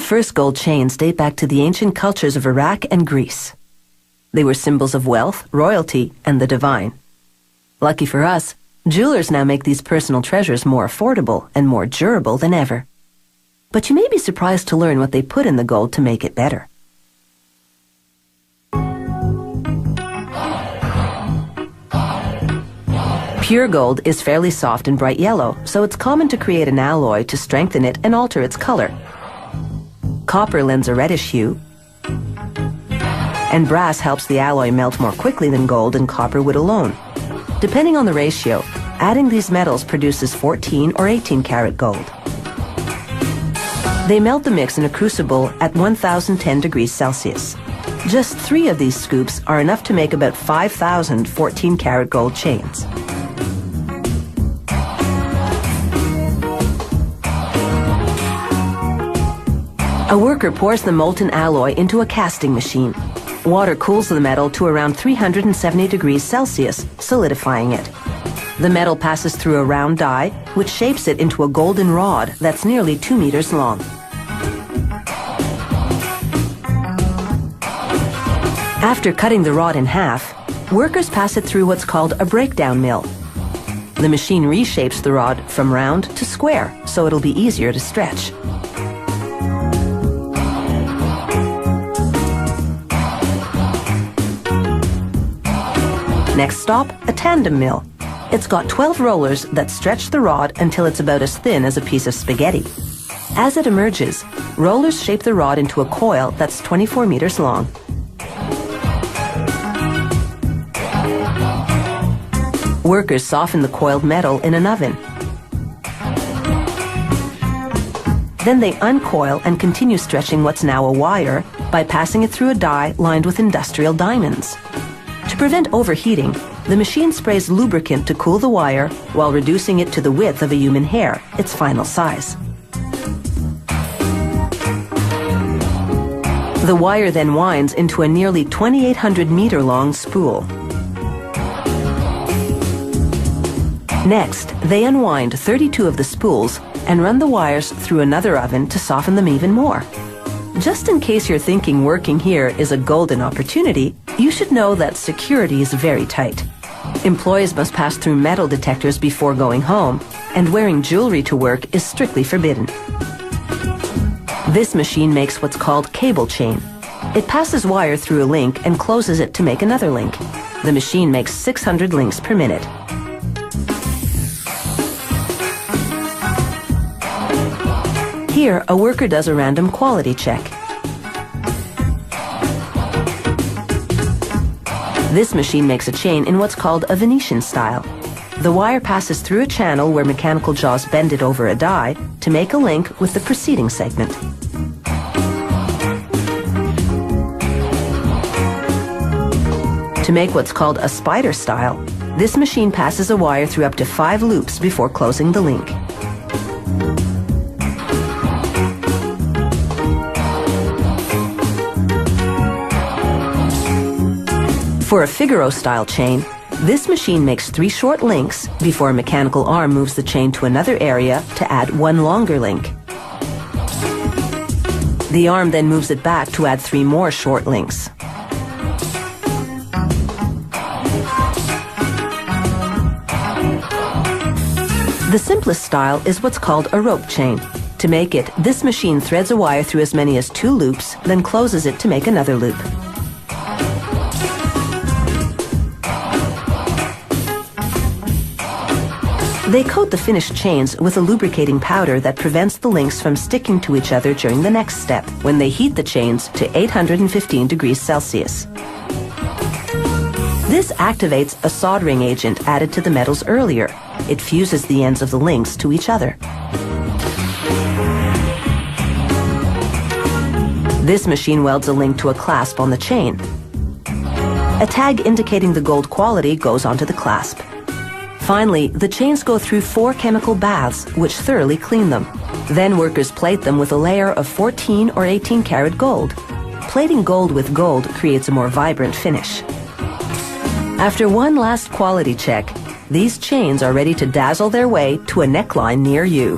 first gold chains date back to the ancient cultures of Iraq and Greece. They were symbols of wealth, royalty, and the divine. Lucky for us, jewelers now make these personal treasures more affordable and more durable than ever. But you may be surprised to learn what they put in the gold to make it better. Pure gold is fairly soft and bright yellow, so it's common to create an alloy to strengthen it and alter its color. Copper lends a reddish hue, and brass helps the alloy melt more quickly than gold and copper would alone. Depending on the ratio, adding these metals produces 14 or 18 karat gold. They melt the mix in a crucible at 1010 degrees Celsius. Just 3 of these scoops are enough to make about 5,000 14 karat gold chains. A worker pours the molten alloy into a casting machine. Water cools the metal to around 370 degrees Celsius, solidifying it. The metal passes through a round die, which shapes it into a golden rod that's nearly 2 meters long. After cutting the rod in half, workers pass it through what's called a breakdown mill. The machine reshapes the rod from round to square, so it'll be easier to stretch. Next stop, a tandem mill. It's got 12 rollers that stretch the rod until it's about as thin as a piece of spaghetti. As it emerges, rollers shape the rod into a coil that's 24 meters long. Workers soften the coiled metal in an oven. Then they uncoil and continue stretching what's now a wire by passing it through a die lined with industrial diamonds. To prevent overheating, the machine sprays lubricant to cool the wire while reducing it to the width of a human hair, its final size. The wire then winds into a nearly 2,800 meter long spool. Next, they unwind 32 of the spools and run the wires through another oven to soften them even more. Just in case you're thinking working here is a golden opportunity, you should know that security is very tight. Employees must pass through metal detectors before going home, and wearing jewelry to work is strictly forbidden. This machine makes what's called cable chain. It passes wire through a link and closes it to make another link. The machine makes 600 links per minute. Here, a worker does a random quality check. This machine makes a chain in what's called a Venetian style. The wire passes through a channel where mechanical jaws bend it over a die to make a link with the preceding segment. To make what's called a spider style, this machine passes a wire through up to 5 loops before closing the link. For a Figaro-style chain, this machine makes 3 short links before a mechanical arm moves the chain to another area to add 1 longer link. The arm then moves it back to add 3 more short links. The simplest style is what's called a rope chain. To make it, this machine threads a wire through as many as 2 loops, then closes it to make another loop. They coat the finished chains with a lubricating powder that prevents the links from sticking to each other during the next step, when they heat the chains to 815 degrees Celsius. This activates a soldering agent added to the metals earlier. It fuses the ends of the links to each other. This machine welds a link to a clasp on the chain. A tag indicating the gold quality goes onto the clasp. Finally, the chains go through 4 chemical baths, which thoroughly clean them. Then workers plate them with a layer of 14 or 18 karat gold. Plating gold with gold creates a more vibrant finish. After one last quality check, these chains are ready to dazzle their way to a neckline near you.